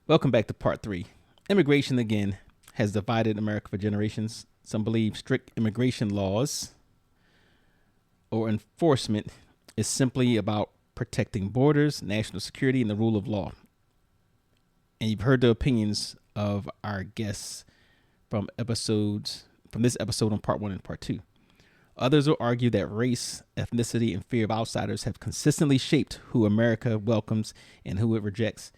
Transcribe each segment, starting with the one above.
Welcome back to part 3. Immigration, again, has divided America for generations. Some believe strict immigration laws or enforcement is simply about protecting borders, national security, and the rule of law. And you've heard the opinions of our guests from this episode on part 1 and part 2. Others will argue that race, ethnicity, and fear of outsiders have consistently shaped who America welcomes and who it rejects.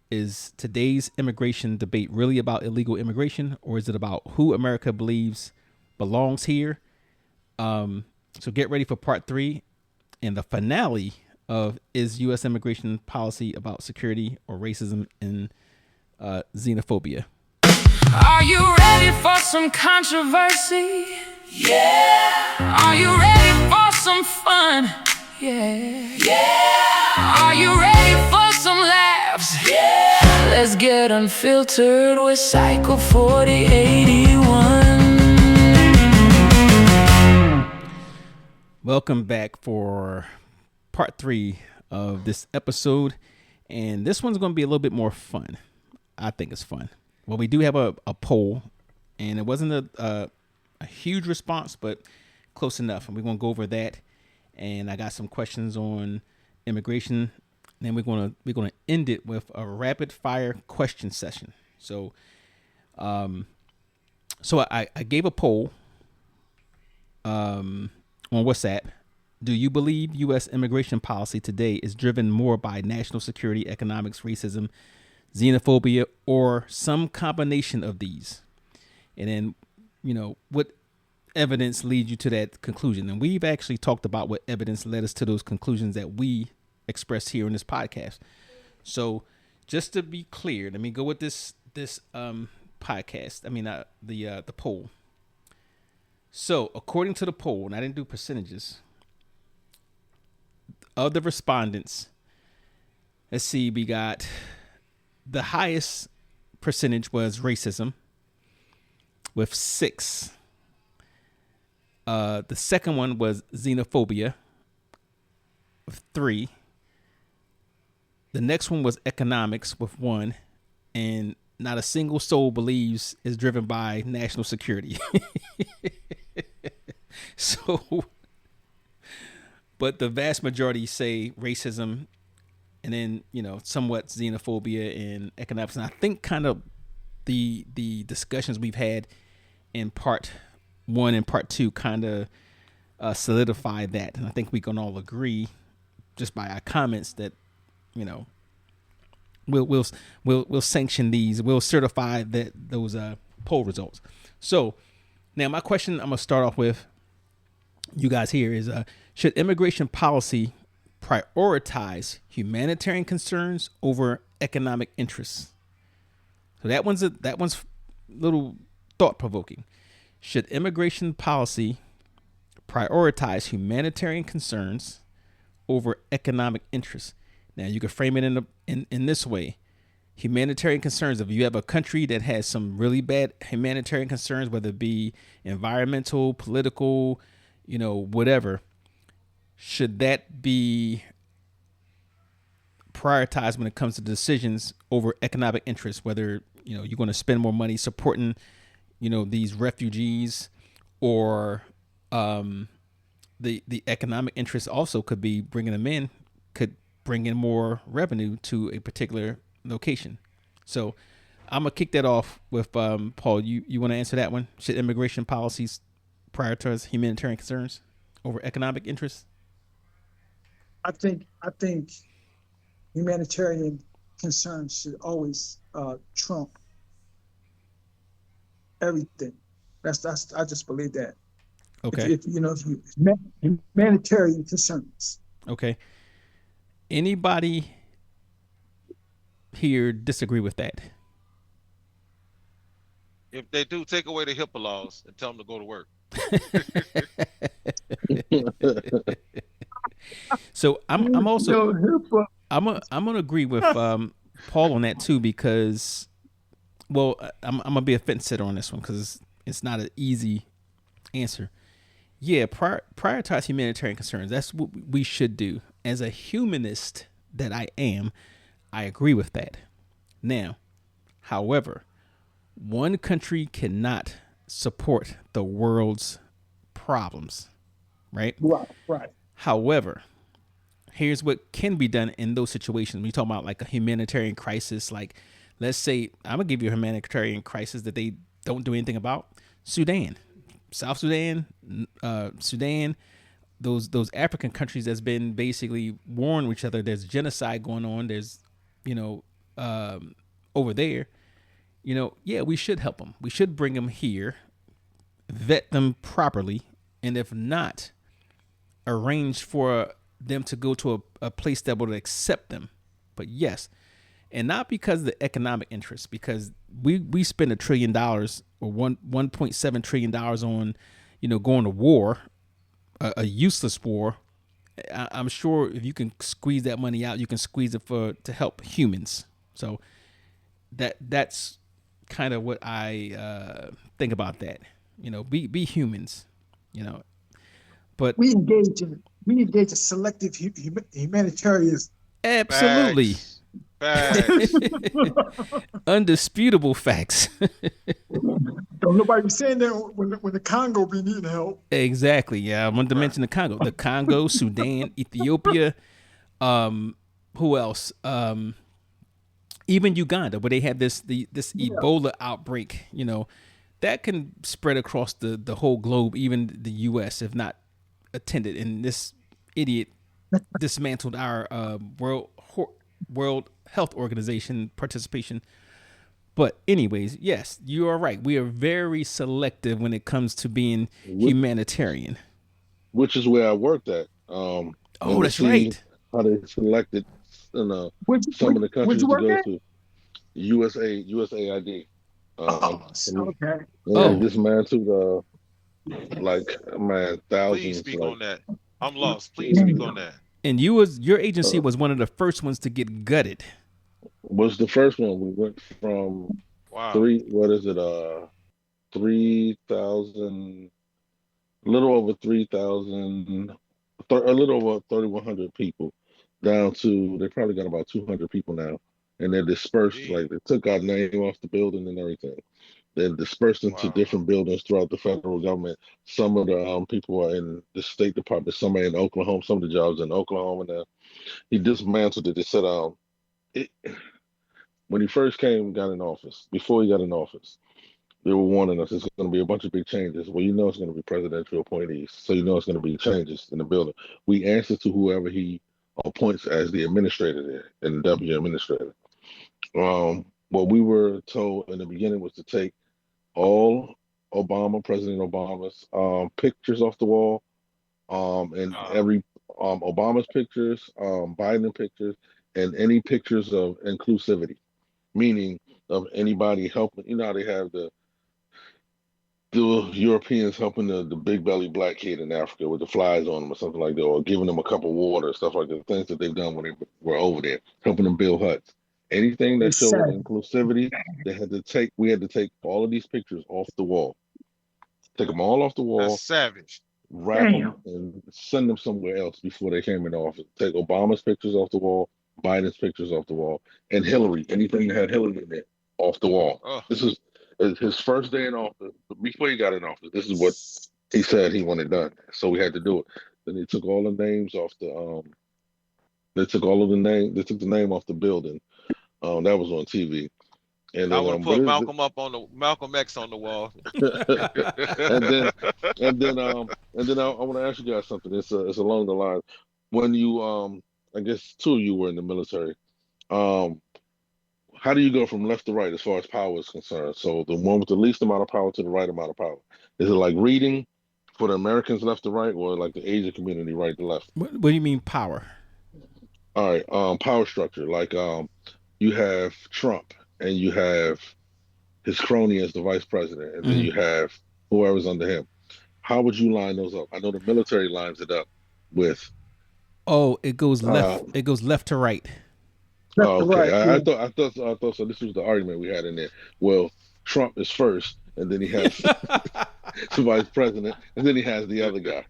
Is today's immigration debate really about illegal immigration, or is it about who America believes belongs here? So get ready for part 3 and the finale of is U.S. immigration policy about security or racism and xenophobia? Are you ready for some controversy? Yeah. Are you ready for some fun? Yeah. Yeah. Are you ready for some laughs? Yeah. Let's get unfiltered with Cycle 4081. Welcome back for part 3 of this episode. And this one's going to be a little bit more fun. I think it's fun. Well, we do have a poll, and it wasn't a huge response, but close enough. And we're going to go over that. And I got some questions on immigration. And then we're going to end it with a rapid fire question session. So, I gave a poll on WhatsApp. Do you believe U.S. immigration policy today is driven more by national security, economics, racism, xenophobia, or some combination of these? And then, what evidence leads you to that conclusion? And we've actually talked about what evidence led us to those conclusions that we expressed here in this podcast. So just to be clear, let me go with this podcast. I mean, the poll. So according to the poll, and I didn't do percentages of the respondents, let's see, we got the highest percentage was racism with 6. The second one was xenophobia with 3. The next one was economics with 1, and not a single soul believes is driven by national security. So, but the vast majority say racism, and then, somewhat xenophobia and economics. And I think kind of the discussions we've had in part 1 and part 2 kind of solidify that. And I think we can all agree just by our comments that, we'll sanction these. We'll certify that those poll results. So now my question I'm gonna start off with you guys here is: should immigration policy prioritize humanitarian concerns over economic interests? So that one's a little thought-provoking. Should immigration policy prioritize humanitarian concerns over economic interests? Now, you can frame it in this way. Humanitarian concerns, if you have a country that has some really bad humanitarian concerns, whether it be environmental, political, whatever, should that be prioritized when it comes to decisions over economic interests, whether, you're going to spend more money supporting, these refugees, or the economic interest also could be bringing them in, could bring in more revenue to a particular location. So I'm gonna kick that off with Paul. You want to answer that one? Should immigration policies prioritize humanitarian concerns over economic interests? I think humanitarian concerns should always trump everything. That's I just believe that. Okay. If humanitarian concerns. Okay. Anybody here disagree with that? If they do, take away the HIPAA laws and tell them to go to work. So I'm gonna agree with Paul on that too, because I'm gonna be a fence sitter on this one because it's not an easy answer. Yeah, prioritize humanitarian concerns. That's what we should do. As a humanist that I am, I agree with that. Now, However, one country cannot support the world's problems, right? Right, right. However, here's what can be done in those situations. When you talk about like a humanitarian crisis, like let's say I'm gonna give you a humanitarian crisis that they don't do anything about. Sudan, South Sudan, Sudan, those African countries that's been basically warring with each other. There's genocide going on. There's, you know, over there. You know, yeah, we should help them. We should bring them here, vet them properly, and if not, arrange for them to go to a place that would accept them. But yes, and not because of the economic interest, because we spend $1 trillion or $1.7 trillion on, you know, going to war, a useless war. I'm sure if you can squeeze that money out, you can squeeze it to help humans. So that's kind of what I think about that. You know, be humans. You know, but We engage in selective humanitarian. absolutely. Facts. Undisputable facts. Don't nobody be saying that when the Congo be needing help. Exactly. Yeah, I wanted to mention the Congo, Sudan, Ethiopia. Who else? Even Uganda, where they had this Ebola outbreak. You know, that can spread across the whole globe, even the U.S. if not attended. And this idiot dismantled our World Health Organization participation. But anyways, yes, you are right. We are very selective when it comes to being humanitarian. Which is where I worked at. Oh, that's right. How they selected some of the countries to go to. USAID. Okay. Yeah, dismantled thousands. Please speak on that. I'm lost. Please speak on that. And your agency was one of the first ones to get gutted. Was the first one. We went from 3,000, a little over 3,000, a little over 3,100 people down to, they probably got about 200 people now. And they're dispersed, like they took our name off the building and everything. They're dispersed into different buildings throughout the federal government. Some of the people are in the State Department, some are in Oklahoma, some of the jobs in Oklahoma now. He dismantled it. They said, when he first got in office, before he got in office, they were warning us it's going to be a bunch of big changes. Well, you know it's going to be presidential appointees, so you know it's going to be changes in the building. We answer to whoever he appoints as the administrator there and the deputy administrator. What we were told in the beginning was to take all President Obama's pictures off the wall, and every Obama's pictures, Biden pictures, and any pictures of inclusivity, meaning of anybody helping. You know how they have the Europeans helping the big belly black kid in Africa with the flies on them or something like that, or giving them a cup of water, stuff like that, things that they've done when they were over there, helping them build huts. Anything that showed inclusivity, we had to take all of these pictures off the wall. Take them all off the wall. That's savage. Wrap them and send them somewhere else before they came in office. Take Obama's pictures off the wall, Biden's pictures off the wall, and Hillary, anything that had Hillary in it, off the wall. This is his first day in office. Before he got in office, this is what he said he wanted done. So we had to do it. Then they took all the names off the they took the name off the building. That was on TV. And I would put Malcolm X on the wall. and then I want to ask you guys something. It's along the line. When you I guess two of you were in the military. How do you go from left to right as far as power is concerned? So the one with the least amount of power to the right amount of power. Is it like reading for the Americans left to right, or like the Asian community right to left? What do you mean power? All right, power structure. Like you have Trump, and you have his crony as the vice president, and then you have whoever's under him. How would you line those up? I know the military lines it up with. Oh, it goes left. It goes left to right. Okay, I thought so. This was the argument we had in there. Well, Trump is first, and then he has the vice president, and then he has the other guy.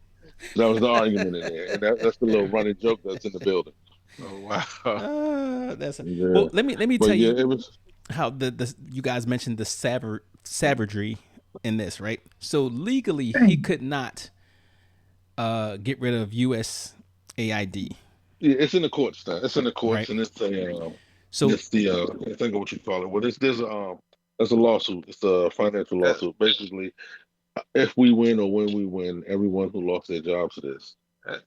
That was the argument in there, and that's the little running joke that's in the building. Oh wow! Well, let me tell you. It was. how the you guys mentioned the savagery in this, right? So legally, he could not get rid of USAID, Yeah, it's in the courts now. It's in the courts, right? and So it's the I think of what you call it. Well, there's a lawsuit. It's a financial That lawsuit. Basically, if we win or when we win, everyone who lost their job to this,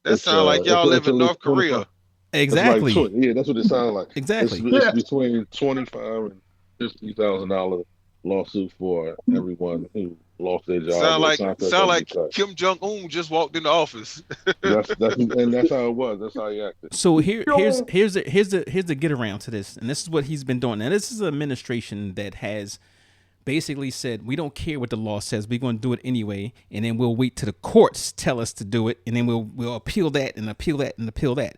that sound like y'all live it's at in least North 25. Korea. It's like exactly, 20. Yeah, that's what it sounds like. exactly. It's Yeah. between 25 and $50,000 lawsuit for everyone who lost their job Sound or like contract sound that they like cut. Kim Jong Un just walked in the office. That's how it was. That's how he acted. So Yo, here's the get around to this, and this is what he's been doing. Now this is an administration that has basically said we don't care what the law says, we're going to do it anyway, and then we'll wait till the courts tell us to do it, and then we'll appeal that and appeal that and appeal that.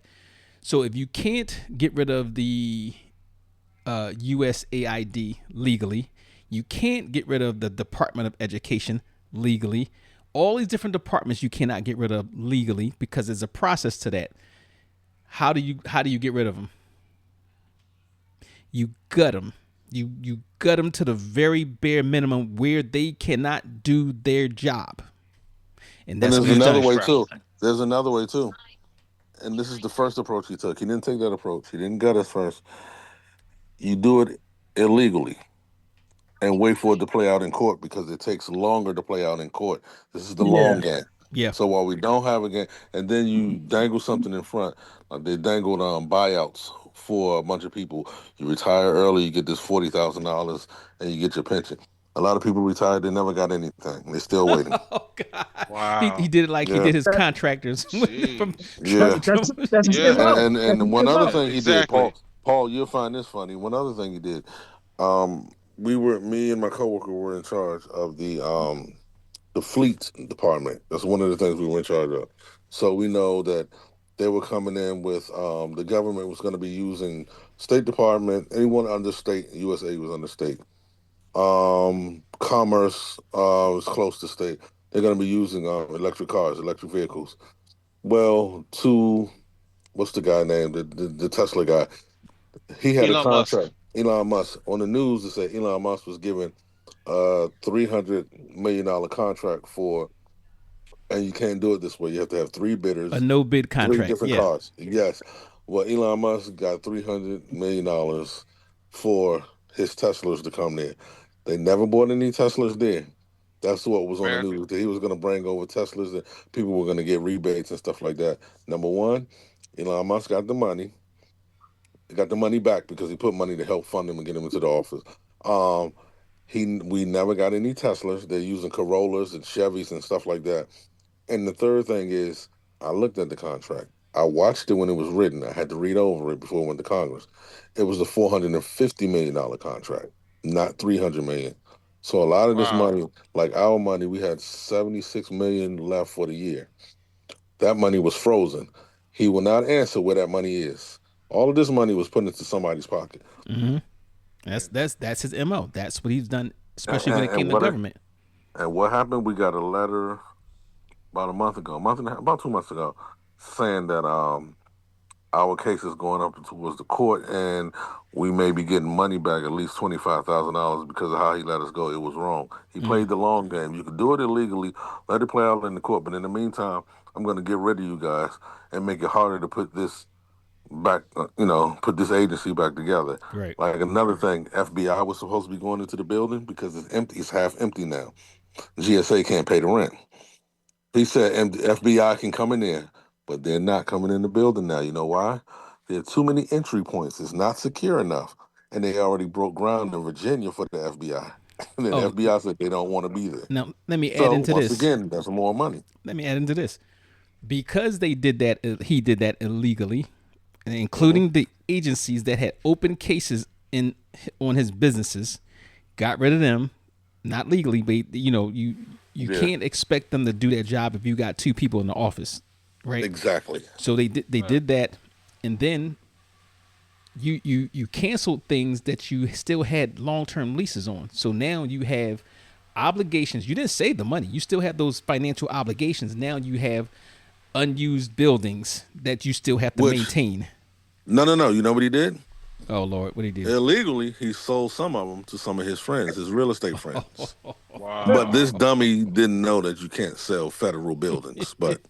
So if you can't get rid of the USAID legally, you can't get rid of the Department of Education legally. All these different departments you cannot get rid of legally because there's a process to that. How do you get rid of them? You gut them. You gut them to the very bare minimum where they cannot do their job, and And that's there's what he's another done. way too. There's another way too. And this is the first approach he took. He didn't take that approach. He didn't gut us first. You do it illegally and wait for it to play out in court because it takes longer to play out in court. This is the yeah. long game. Yeah. So while we don't have a game, and then you dangle something in front, like they dangled buyouts for a bunch of people. You retire early, you get this $40,000, and you get your pension. A lot of people retired, they never got anything. They're still waiting. Oh God. He Wow. did it like he Yeah. did his contractors from Jeez. Yeah. That's his Yeah. MO. And one That's other his MO. thing he did, Exactly. Paul, you'll find this funny. One other thing he did, me and my coworker were in charge of the fleet department. That's one of the things we were in charge of. So we know that they were coming in with the government was going to be using State Department, anyone under state, USA was under state. Commerce was close to state. They're going to be using electric cars, electric vehicles. Well, what's the guy name? The Tesla guy. He had a Elon Musk. contract. Elon Musk on the news. They said Elon Musk was given a $300 million contract for, and you can't do it this way. You have to have three bidders, a no bid three contract. different Yeah. cars. Yes. Well, Elon Musk got $300 million for his Teslas to come there. They never bought any Teslas there. That's what was on the America. news. That he was going to bring over Teslas and people were going to get rebates and stuff like that. Number one, Elon Musk got the money. He got the money back because he put money to help fund him and get him into the office. We never got any Teslas. They're using Corollas and Chevys and stuff like that. And the third thing is, I looked at the contract. I watched it when it was written. I had to read over it before it went to Congress. It was a $450 million contract, not $300 million. So a lot of this Wow. money, like our money, we had $76 million left for the year. That money was frozen. He will not answer where that money is. All of this money was put into somebody's pocket. Mm-hmm. That's his MO. That's what he's done, especially when it came to what government. And what happened? We got a letter about about 2 months ago, saying that our case is going up towards the court, and we may be getting money back, at least $25,000, because of how he let us go. It was wrong. He played the long game. You can do it illegally, let it play out in the court, but in the meantime, I'm going to get rid of you guys and make it harder to put this back, put this agency back together. Right. Like another thing, FBI was supposed to be going into the building because it's empty. It's half empty now. GSA can't pay the rent. He said FBI can come in there, but they're not coming in the building now. You know why? There are too many entry points. It's not secure enough. And they already broke ground in Virginia for the FBI. And then Oh. FBI said they don't want to be there. Now let me add So into once this. again, that's more money. Let me add into this. Because they did that, he did that illegally, and including the agencies that had open cases on his businesses, got rid of them, not legally, but you can't expect them to do their job if you got two people in the office, right? Exactly. So they did that, and then you canceled things that you still had long-term leases on. So now you have obligations. You didn't save the money. You still have those financial obligations. Now you have unused buildings that you still have to maintain. No. You know what he did? Oh Lord, what did he do? Illegally, he sold some of them to some of his friends, his real estate friends. But this Wow. dummy didn't know that you can't sell federal buildings. But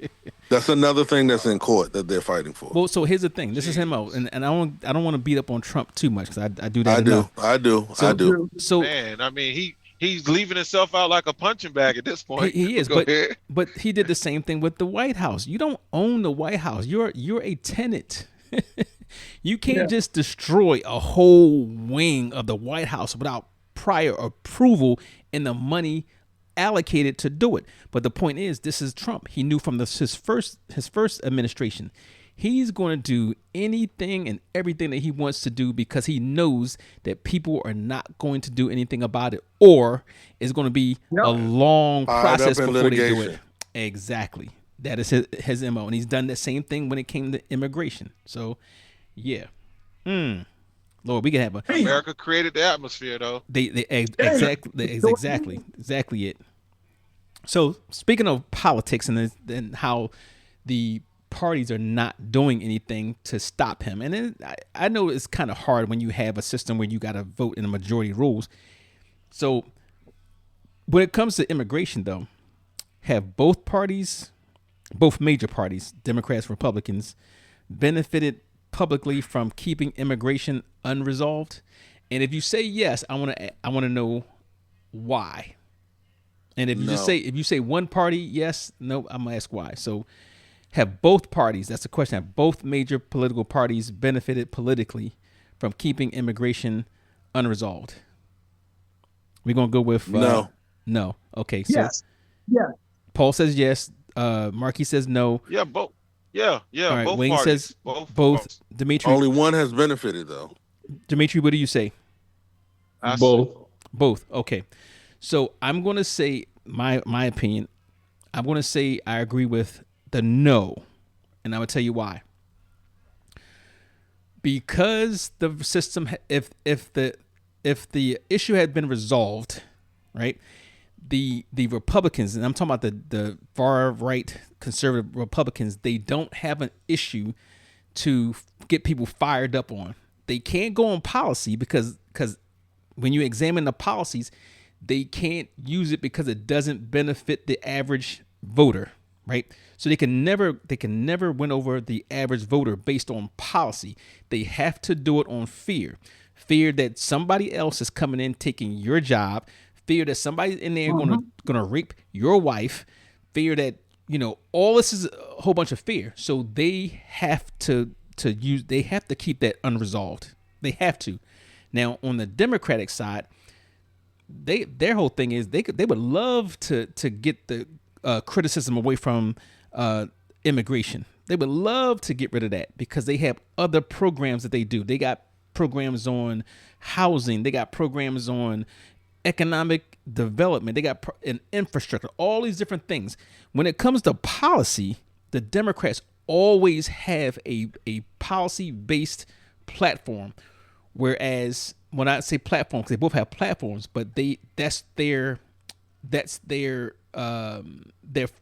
that's another thing that's in court that they're fighting for. Well, so here's the thing. This is him out, and I don't want to beat up on Trump too much because I do that enough. I do. So Man, I mean, he's leaving himself out like a punching bag at this point. he is, Go ahead. but he did the same thing with the White House. You don't own the White House. You're a tenant. You can't just destroy a whole wing of the White House without prior approval and the money allocated to do it. But the point is, this is Trump. He knew from his first administration, he's going to do anything and everything that he wants to do because he knows that people are not going to do anything about it, or it's going to be a long process before they do it. Exactly. That is his MO, and he's done the same thing when it came to immigration. So, yeah. Lord, we can have a America created the atmosphere, though. Exactly it. So, speaking of politics and how the parties are not doing anything to stop him, and I know it's kind of hard when you have a system where you got to vote in the majority rules. So, when it comes to immigration, though, have both major parties, Democrats, Republicans, benefited publicly from keeping immigration unresolved? And if you say yes, I want to know why. And if you say one party yes, no, I'm gonna ask why. So have both parties, that's the question, have both major political parties benefited politically from keeping immigration unresolved? We're gonna go with no. Okay, so Yes. Yeah. Paul says yes. Marquis says no. Yeah, both. Yeah. All right, Both Wayne parties. says both. both. Dimitri, Only one has benefited, though. Dimitri, what do you say? Both. Okay. So I'm going to say my opinion. I'm going to say I agree with the no, and I'm going to tell you why. Because the system, if the issue had been resolved, right? The Republicans, and I'm talking about the far right conservative Republicans, they don't have an issue to get people fired up on. They can't go on policy because when you examine the policies, they can't use it because it doesn't benefit the average voter, right? So they can never win over the average voter based on policy. They have to do it on fear that somebody else is coming in taking your job, fear that somebody's in there gonna rape your wife, fear that all this is a whole bunch of fear. So they have to keep that unresolved. They have to. Now on the Democratic side, their whole thing is they would love to get the criticism away from immigration. They would love to get rid of that because they have other programs that they do. They got programs on housing. They got programs on economic development. They got an infrastructure, all these different things. When it comes to policy, the Democrats always have a policy-based platform. Whereas when I say platform, because they both have platforms, but they're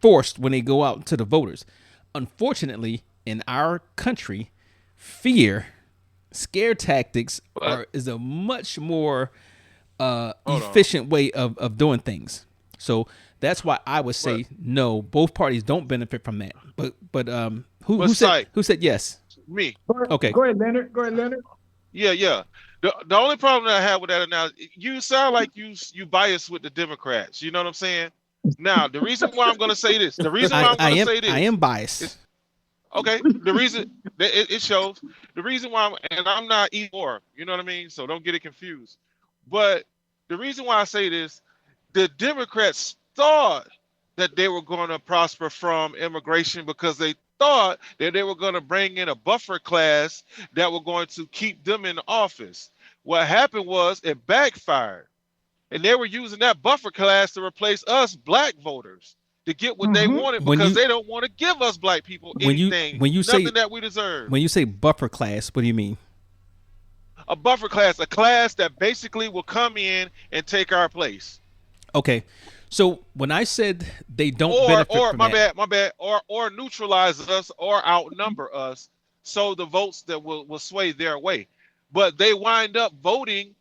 forced when they go out to the voters. Unfortunately, in our country, scare tactics is a much more efficient way of doing things. So that's why I would say no. Both parties don't benefit from that. But who said yes? Me. Okay. Go ahead, Leonard. Yeah. The only problem that I have with that now, you sound like you biased with the Democrats. You know what I'm saying? Now, the reason why I'm going to say this, I am biased. Okay, the reason it shows the reason why, and I'm not either. You know what I mean? So don't get it confused. But the reason why I say this, the Democrats thought that they were going to prosper from immigration because they thought that they were going to bring in a buffer class that were going to keep them in office. What happened was it backfired, and they were using that buffer class to replace us black voters to get what they wanted because they don't want to give us black people anything, nothing that we deserve. When you say buffer class, what do you mean? A buffer class, a class that basically will come in and take our place. Okay. So when I said they don't benefit from that, or neutralize us or outnumber us, so the votes that will sway their way. but they wind up voting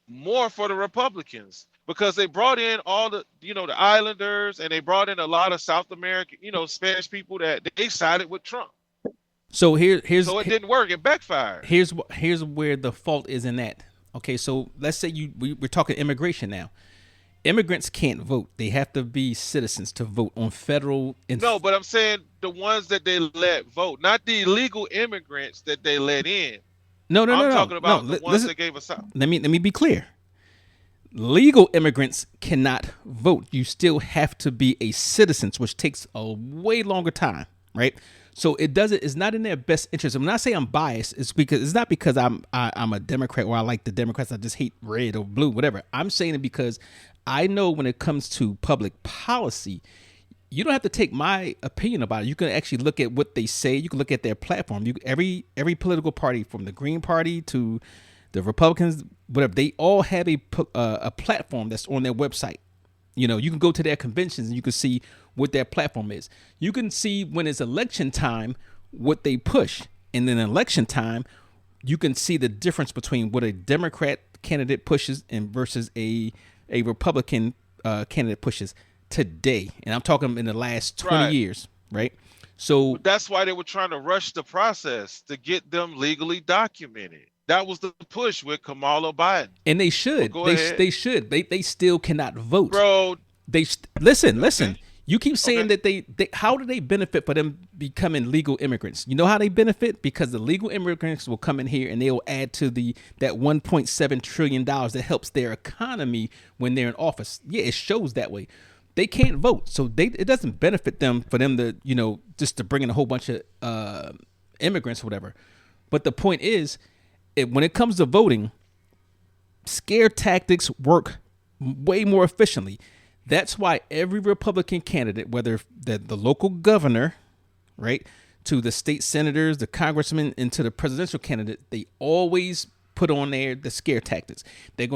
more for the Republicans because they brought in all the, the islanders, and they brought in a lot of South American, Spanish people that they sided with Trump. So so it didn't work. It backfired. Here's where the fault is in that. Okay, so let's say we're talking immigration now. Immigrants can't vote. They have to be citizens to vote on federal. No, but I'm saying the ones that they let vote, not the illegal immigrants that they let in. No. I'm talking about the ones that gave us out. Let me be clear. Legal immigrants cannot vote. You still have to be a citizen, which takes a way longer time, right? So it's not in their best interest. And when I say I'm biased, it's not because I'm a Democrat or I like the Democrats. I just hate red or blue, whatever. I'm saying it because I know when it comes to public policy, you don't have to take my opinion about it. You can actually look at what they say. You can look at their platform. Every political party, from the Green Party to the Republicans, whatever, they all have a platform that's on their website. You can go to their conventions and you can see what their platform is. You can see when it's election time what they push. And then election time, you can see the difference between what a Democrat candidate pushes and versus a Republican candidate pushes today. And I'm talking in the last 20 years, right? So that's why they were trying to rush the process to get them legally documented. That was the push with Kamala Biden. And they should. They should. They still cannot vote. Bro, listen. Okay. You keep saying that they how do they benefit for them becoming legal immigrants? You know how they benefit? Because the legal immigrants will come in here and they'll add to that $1.7 trillion that helps their economy when they're in office. Yeah, it shows that way. They can't vote. So it doesn't benefit them for them to, just to bring in a whole bunch of immigrants or whatever. But the point is, when it comes to voting, scare tactics work way more efficiently. That's why every Republican candidate, whether the local governor, right, to the state senators, the congressmen, and to the presidential candidate, they always put on there the scare tactics. They're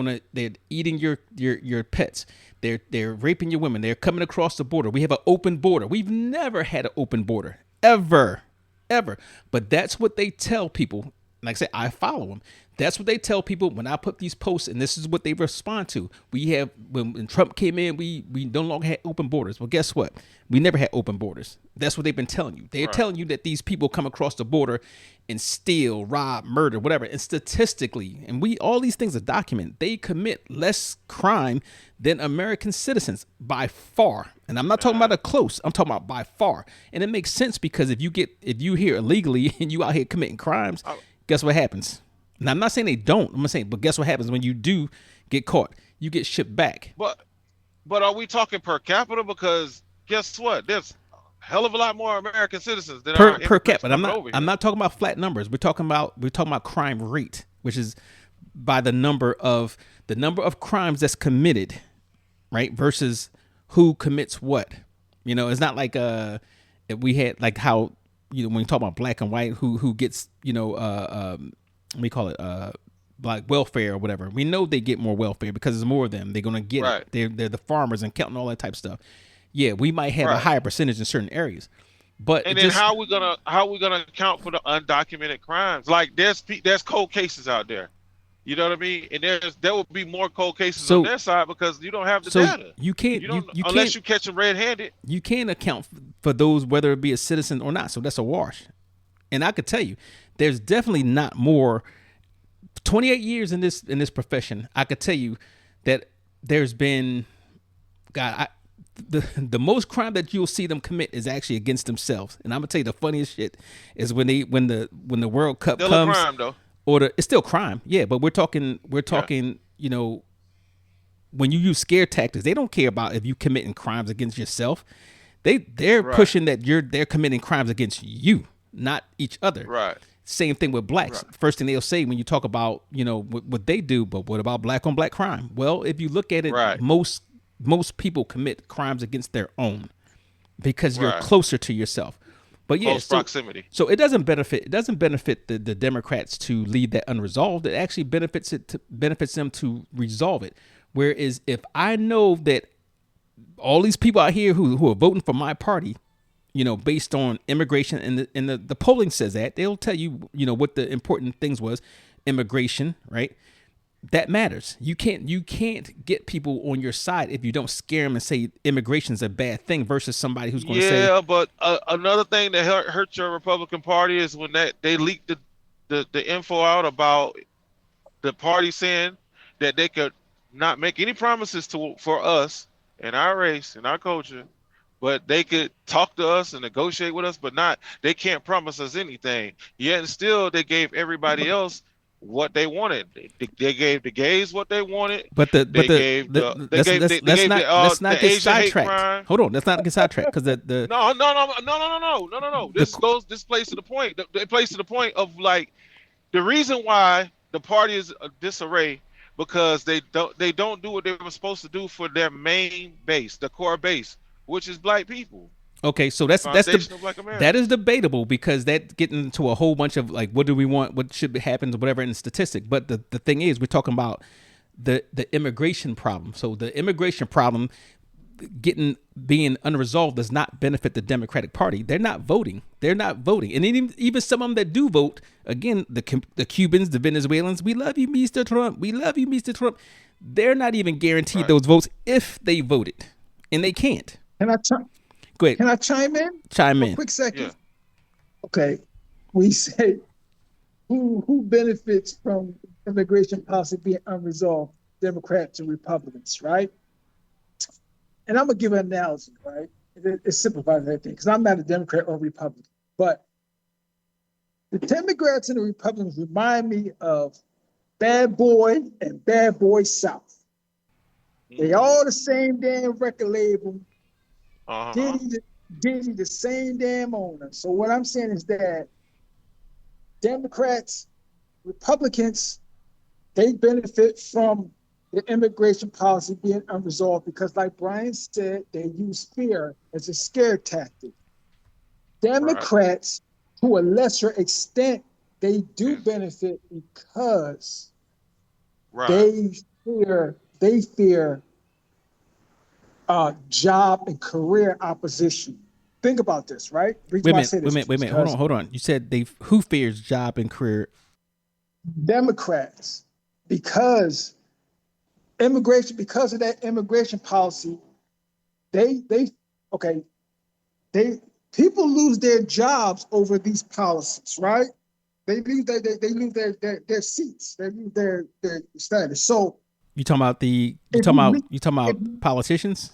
eating your pets. They're raping your women. They're coming across the border. We have an open border. We've never had an open border ever. But that's what they tell people. Like I said, I follow them. That's what they tell people when I put these posts, and this is what they respond to. We have, when Trump came in, we no longer had open borders. Well, guess what? We never had open borders. That's what they've been telling you. They're telling you that these people come across the border and steal, rob, murder, whatever. And statistically, and all these things are documented, they commit less crime than American citizens by far. And I'm not talking about a close. I'm talking about by far. And it makes sense because if you here illegally and you out here committing crimes, guess what happens? Now, I'm not saying they don't. I'm saying, but guess what happens when you do get caught? You get shipped back. But are we talking per capita? Because guess what? There's a hell of a lot more American citizens than per capita. I'm not talking about flat numbers. We're talking about crime rate, which is by the number of crimes that's committed, right? Versus who commits what. It's not like we had like how when you talk about black and white, who gets we call it like welfare or whatever. We know they get more welfare because there's more of them. They're gonna get it. They're the farmers and counting all that type of stuff. Yeah, we might have a higher percentage in certain areas, but then how are we gonna account for the undocumented crimes? Like there's cold cases out there. You know what I mean? And there will be more cold cases on their side because you don't have the data. You can't unless you catch them red-handed. You can't account for those whether it be a citizen or not. So that's a wash. And I could tell you, there's definitely not more. 28 years in this profession, I could tell you that there's been, the most crime that you'll see them commit is actually against themselves. And I'm gonna tell you the funniest shit is when the World Cup still comes. A crime, though. It's still crime, yeah. But we're talking, when you use scare tactics, they don't care about if you committing crimes against yourself. They're pushing that they're committing crimes against you, not each other. Right. Same thing with blacks. Right. First thing they'll say when you talk about, what they do, but what about black on black crime? Well, if you look at it, most people commit crimes against their own because you're closer to yourself. But yeah, close proximity. So it doesn't benefit the Democrats to leave that unresolved. It actually benefits them to resolve it. Whereas if I know that all these people out here who are voting for my party, based on immigration and the polling says that, they'll tell you, what the important things was. immigration, right? That matters. You can't get people on your side if you don't scare them and say immigration's a bad thing versus somebody who's going to say, Yeah, but another thing that hurt your Republican Party is when that they leaked the info out about the party saying that they could not make any promises for us and our race and our culture, but they could talk to us and negotiate with us, but they can't promise us anything. Yet and still they gave everybody else what they wanted. They gave the gays what they wanted. but let's not get Asian hate sidetracked. crime. Hold on, let's not get sidetracked because the No. This plays to the point. It plays to the point of like the reason why the party is a disarray because they don't do what they were supposed to do for their main base, the core base, which is black people. Okay, so that is debatable because that's getting into a whole bunch of like, what do we want, what should happen, whatever in the statistic. But the thing is, we're talking about the immigration problem. So the immigration problem being unresolved does not benefit the Democratic Party. They're not voting. And even some of them that do vote, again, the Cubans, the Venezuelans, we love you, Mr. Trump. We love you, Mr. Trump. They're not even guaranteed those votes if they voted, and they can't. Go ahead. Can I chime in? Chime For in. a quick second. Yeah. Okay. We say who benefits from immigration policy being unresolved? Democrats and Republicans, right? And I'm gonna give an analogy, right? It simplifies everything because I'm not a Democrat or Republican, but the Democrats and the Republicans remind me of Bad Boy and Bad Boy South. They all the same damn record label. Diddy the same damn owner. So what I'm saying is that Democrats, Republicans, they benefit from the immigration policy being unresolved because, like Brian said, they use fear as a scare tactic. Democrats, to a lesser extent, they do benefit because they fear job and career opposition. Think about this, right? Wait a minute. Hold on. You said who fears job and career? Democrats, because of that immigration policy, people lose their jobs over these policies, right? They lose their seats, they lose their status. So you talking about politicians?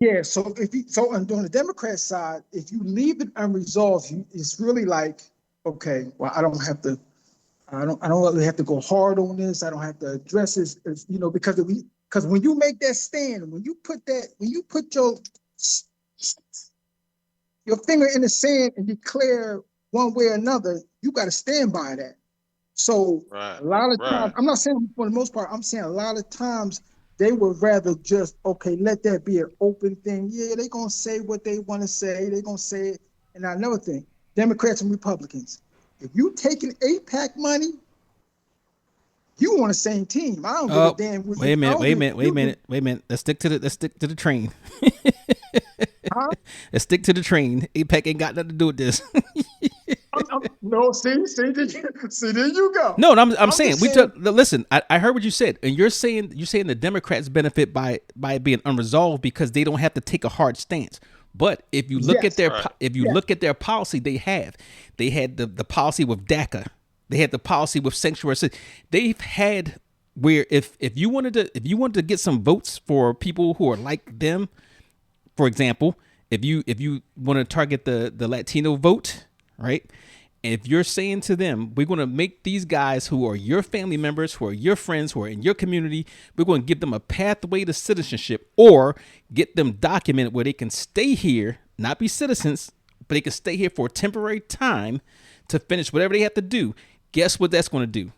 Yeah. So on the Democrat side, if you leave it unresolved, it's really like, okay, well, I don't really have to go hard on this. I don't have to address this, because when you make that stand, when you put your finger in the sand and declare one way or another, you got to stand by that. So a lot of times, I'm not saying for the most part, I'm saying a lot of times they would rather just, okay, let that be an open thing. Yeah, they're going to say what they want to say. They're going to say it. And another thing, Democrats and Republicans, if you taking AIPAC money, you on the same team. I don't give a damn. Wait a minute. Let's stick to the train. Huh? Let's stick to the train. AIPAC ain't got nothing to do with this. No, see, there you go. No, I'm saying listen. I heard what you said, and you're saying the Democrats benefit by it being unresolved because they don't have to take a hard stance. But if you look at their policy, they had the policy with DACA, they had the policy with sanctuary cities. They've had where if you wanted to get some votes for people who are like them, for example, if you want to target the Latino vote, right? If you're saying to them, we're going to make these guys who are your family members, who are your friends, who are in your community, we're going to give them a pathway to citizenship or get them documented where they can stay here, not be citizens, but they can stay here for a temporary time to finish whatever they have to do. Guess what that's going to do?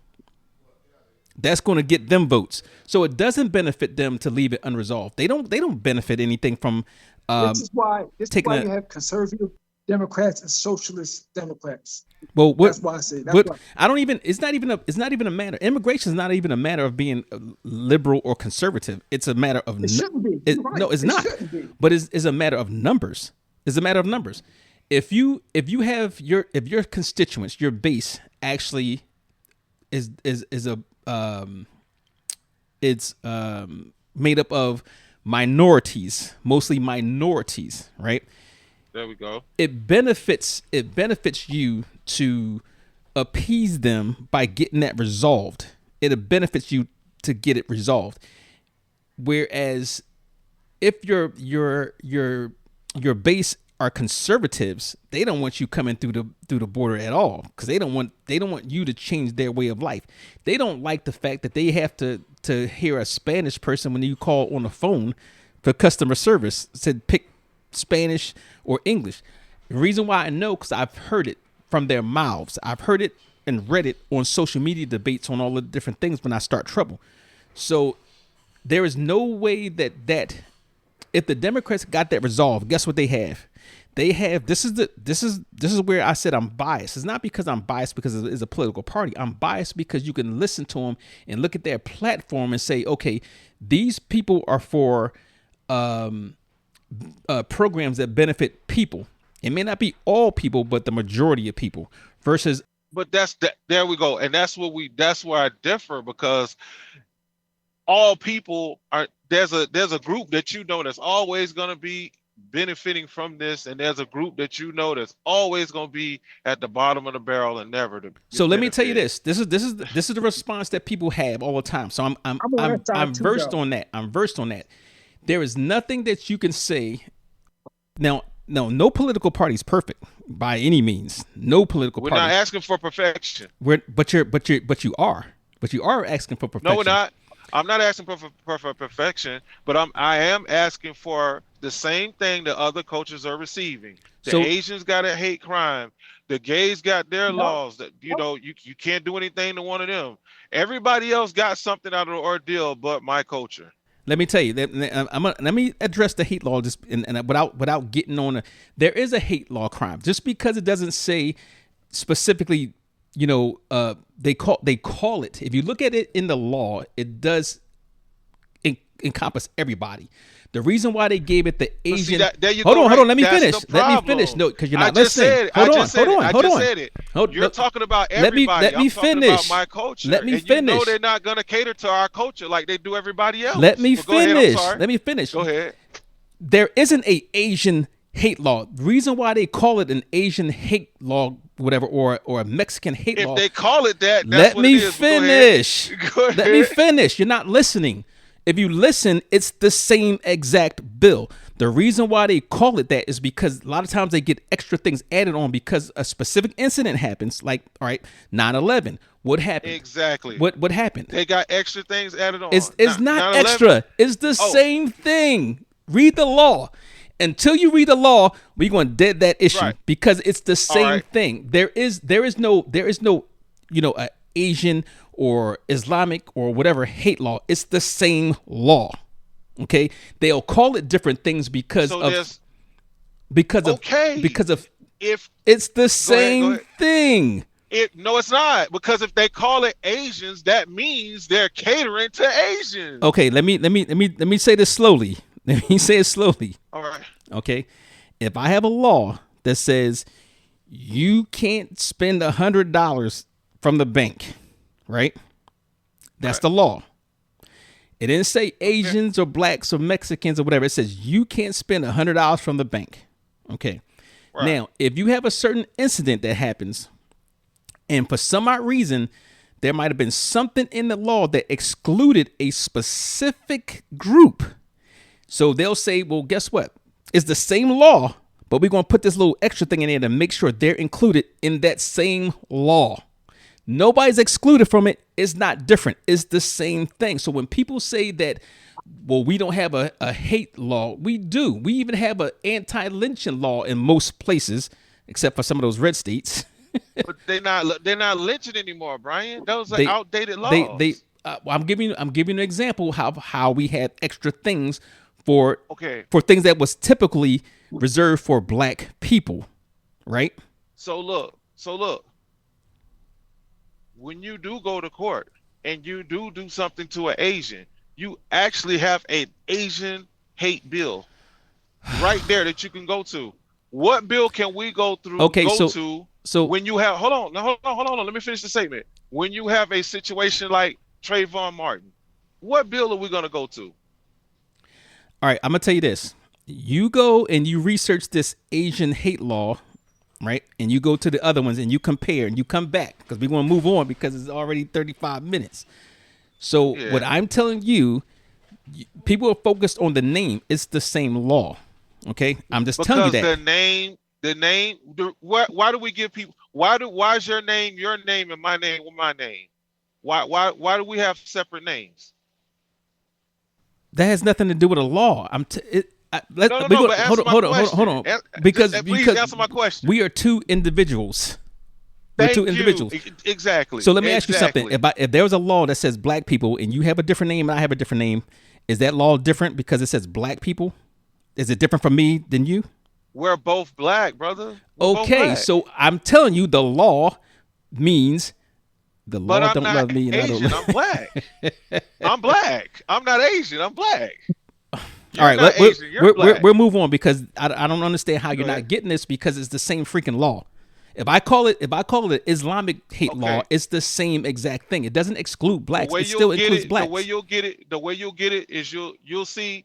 That's going to get them votes. So it doesn't benefit them to leave it unresolved. They don't benefit anything from this is why you have conservative Democrats and socialist Democrats. Well, that's why I say that. I don't even. It's not even a matter. Immigration is not even a matter of being liberal or conservative. It's a matter of. It shouldn't be. No, it's not. But it's a matter of numbers. It's a matter of numbers. If you have your constituents, your base actually is a it's made up of minorities, mostly minorities, right? There we go. It benefits you to appease them by getting that resolved. It benefits you to get it resolved. Whereas if your base are conservatives, they don't want you coming through the border at all, because they don't want you to change their way of life. They don't like the fact that they have to hear a Spanish person when you call on the phone for customer service said pick Spanish or English. The reason why I know, because I've heard it from their mouths. I've heard it and read it on social media debates on all the different things when I start trouble. So there is no way that if the Democrats got that resolved, guess what they have? They have this is where I said I'm biased. It's not because I'm biased because it's a political party. I'm biased because you can listen to them and look at their platform and say, okay, these people are for programs that benefit people. It may not be all people, but the majority of people. Versus, but there we go, and that's where I differ, because all people are there's a group that that's always going to be benefiting from this, and there's a group that that's always going to be at the bottom of the barrel and never to. So let me tell you this. This is the response that people have all the time. So I'm versed on that. I'm versed on that. There is nothing that you can say. Now, no political party is perfect by any means. No political party. We're not asking for perfection. But you are asking for perfection. No, we're not. I'm not asking for perfection, but I am asking for the same thing that other cultures are receiving. The Asians got a hate crime. The gays got their laws that you can't do anything to one of them. Everybody else got something out of the ordeal, but my culture. Let me tell you, let me address the hate law just and without getting on. There is a hate law crime. Just because it doesn't say specifically, they call it. If you look at it in the law, it does encompass everybody. The reason why they gave it the Asian. Hold on. Let me finish. No, because you're not listening. Hold on. You're talking about everybody. Let me finish. Talking about my culture. Let me finish. You know they're not going to cater to our culture like they do everybody else. Let me finish. Let me finish. Go ahead. There isn't a Asian hate law. The reason why they call it an Asian hate law, whatever, or a Mexican hate law. If they call it that, that's what it is. Go ahead. Let me finish. You're not listening. If you listen, it's the same exact bill. The reason why they call it that is because a lot of times they get extra things added on because a specific incident happens, like, all right, 9/11. What happened? Exactly. What happened? They got extra things added on. It's not extra. It's the same thing. Read the law. Until you read the law, we're going to dead that issue because it's the same thing. There is no Asian or Islamic or whatever hate law. It's the same law. Okay, they'll call it different things because if it's the same thing. No, it's not, because if they call it Asians, that means they're catering to Asians. Okay, let me say this slowly. Let me say it slowly. All right. Okay, if I have a law that says you can't spend $100 from the bank, right? That's the law. It didn't say Asians or blacks or Mexicans or whatever. It says you can't spend $100 from the bank. Okay. Right. Now, if you have a certain incident that happens, and for some odd reason, there might have been something in the law that excluded a specific group. So they'll say, well, guess what? It's the same law, but we're going to put this little extra thing in there to make sure they're included in that same law. Nobody's excluded from it. It's not different. It's the same thing. So when people say that, well, we don't have a hate law, we do. We even have an anti-lynching law in most places, except for some of those red states. But they're not lynching anymore, Brian. Those are outdated laws. I'm giving you an example how we had extra things for things that was typically reserved for black people, right? So look. When you do go to court and you do something to an Asian, you actually have an Asian hate bill right there that you can go to. What bill can we go through? So when you have, hold on, let me finish the statement. when you have a situation like Trayvon Martin, what bill are we going to go to? All right, I'm gonna tell you this. You go and you research this Asian hate law, right? And you go to the other ones and you compare and you come back because we want to move on because it's already 35 minutes. So what Yeah. I'm telling you, people are focused on the name. It's the same law. Okay, I'm just telling you Because that. why do we give people, why is your name and my name my name? Why do we have separate names? That has nothing to do with a law. No, no, no, but hold answer on, my hold on, hold on, hold question. on. Because Please answer my question. we are two individuals. We're two Thank you. individuals. Exactly. So let me ask you something. Exactly. If there was a law that says black people and you have a different name and I have a different name, is that law different because it says black people? Is it different from me than you? We're both black, brother. We're both Okay, black. so I'm telling you the law means the But law I'm don't not love me and I don't Asian. I'm black. I'm black. I'm not Asian. I'm black. You're All right, not Asian. You're black. we'll move on because I don't understand how Go you're not ahead. getting this because it's the same freaking law. If I call it Islamic hate law, Okay. it's the same exact thing. It doesn't exclude The blacks. way It you'll still get includes it, blacks. the way you'll get it is you'll see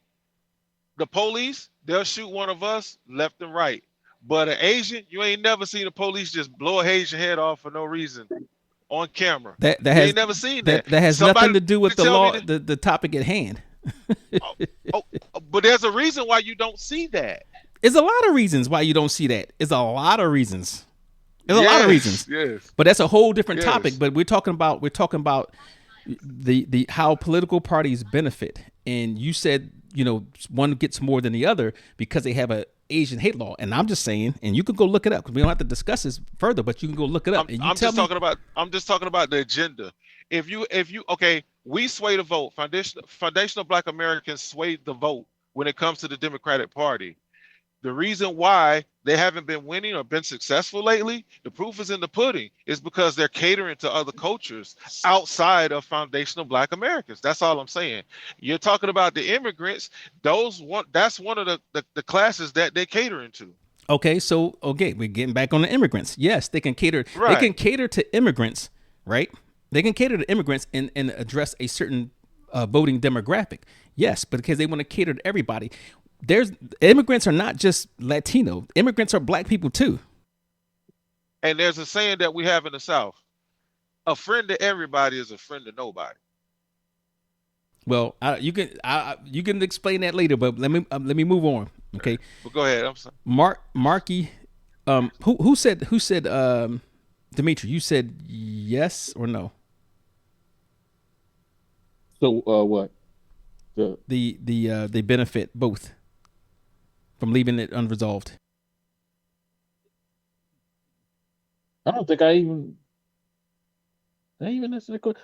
the police, they'll shoot one of us left and right. But an Asian, you ain't never seen the police just blow a Asian head off for no reason on camera. That You ain't never seen that. has nothing Somebody to do with the tell me law, that. the topic at hand. Oh, oh, but there's a reason why you don't see that. There's a lot of reasons why you don't see that. It's a lot of reasons. There's a lot of Yes, reasons. yes, But that's a whole different topic. yes. But we're talking about the how political parties benefit. And you said, one gets more than the other because they have a Asian hate law. And I'm just saying, and you can go look it up because we don't have to discuss this further, but you can go look it up and you I'm tell just me. talking about the agenda. If you okay, we sway the vote. Foundational Black Americans swayed the vote when it comes to the Democratic Party. The reason why they haven't been winning or been successful lately, the proof is in the pudding, is because they're catering to other cultures outside of foundational Black Americans. That's all I'm saying. You're talking about the immigrants, that's one of the classes that they're catering to. Okay, so we're getting back on the immigrants. Yes, they can cater. They Right. can cater to immigrants, right? They can cater to immigrants and address a certain voting demographic. Yes, but because they want to cater to everybody. Immigrants are not just Latino. Immigrants are black people too. And there's a saying that we have in the South: a friend to everybody is a friend to nobody. Well, you can explain that later, but let me move on. Okay, But go ahead. I'm sorry. Marky, who said Dimitri? You said yes or no? So what? The They benefit both from leaving it unresolved. I don't think I even answered the question.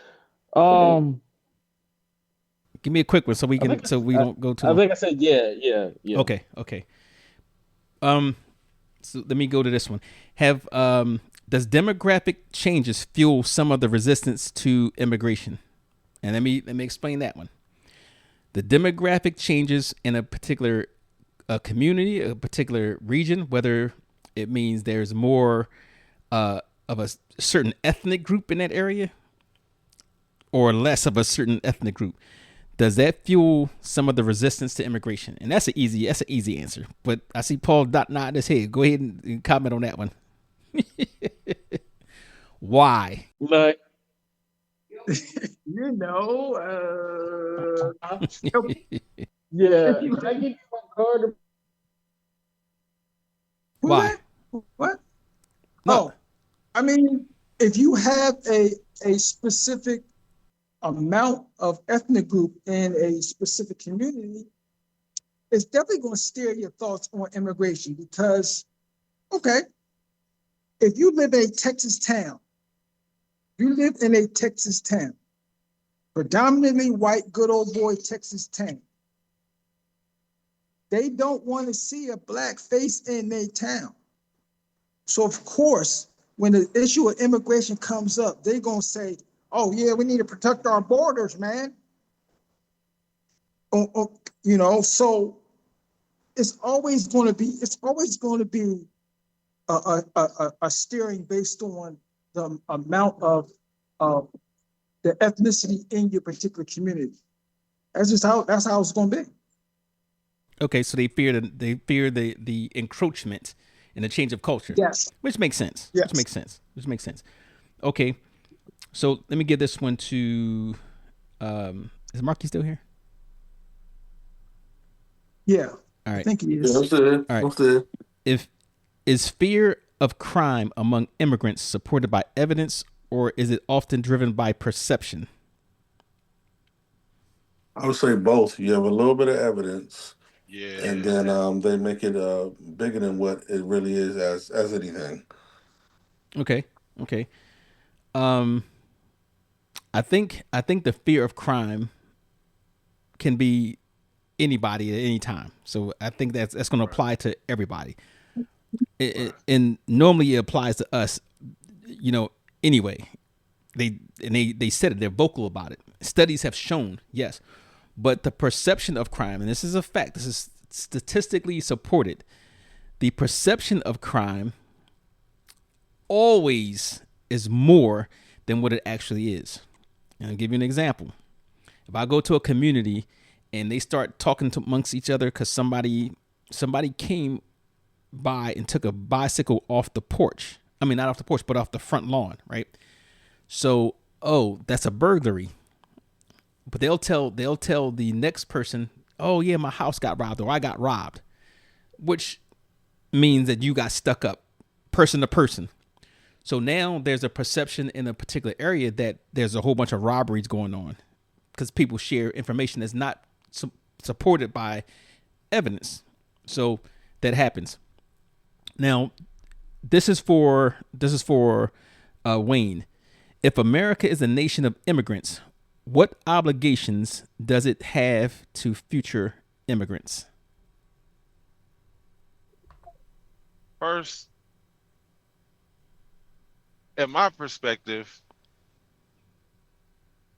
Um, Give me a quick one so we I can think so we don't go too I long. think I said yeah. Okay. So let me go to this one. Does demographic changes fuel some of the resistance to immigration? And let me explain that one. The demographic changes in a particular community, a particular region, whether it means there's more of a certain ethnic group in that area or less of a certain ethnic group. Does that fuel some of the resistance to immigration? And that's an easy answer. But I see Paul nodding his head. Go ahead and comment on that one. Why? Like, You know, yeah. Can I get my card? who Why? that? What? No. Oh, I mean, if you have a specific amount of ethnic group in a specific community, it's definitely going to steer your thoughts on immigration because, okay, if you live in a Texas town, predominantly white, good old boy Texas town, they don't want to see a black face in their town. So of course, when the issue of immigration comes up, they're gonna say, "Oh yeah, we need to protect our borders, man." So it's always going to be a steering based on the amount of of the ethnicity in your particular community. That's how it's going to be. Okay, so they fear the encroachment and the change of culture. Yes. Which makes sense. Yes. Which makes sense. Okay, so let me give this one to. Is Marky still here? Yeah. All right. I think he Yeah, is. I'm still here. All right. I'm still here. Is fear of crime among immigrants supported by evidence, or is it often driven by perception? I would say both. You have a little bit of evidence, Yeah. and then they make it bigger than what it really is as anything. Okay. I think the fear of crime can be anybody at any time. So I think that's going to apply to everybody. And normally it applies to us, anyway. They said it, they're vocal about it. Studies have shown, yes. But the perception of crime, and this is a fact, this is statistically supported. The perception of crime always is more than what it actually is. And I'll give you an example. If I go to a community and they start talking amongst each other because somebody came by and took a bicycle off the porch. I mean, not off the porch, but off the front lawn, right? So, that's a burglary. But they'll tell the next person, oh yeah, my house got robbed or I got robbed, which means that you got stuck up, person to person. So now there's a perception in a particular area that there's a whole bunch of robberies going on because people share information that's not supported by evidence. So that happens. Now, this is for Wayne. If America is a nation of immigrants, what obligations does it have to future immigrants? First, in my perspective,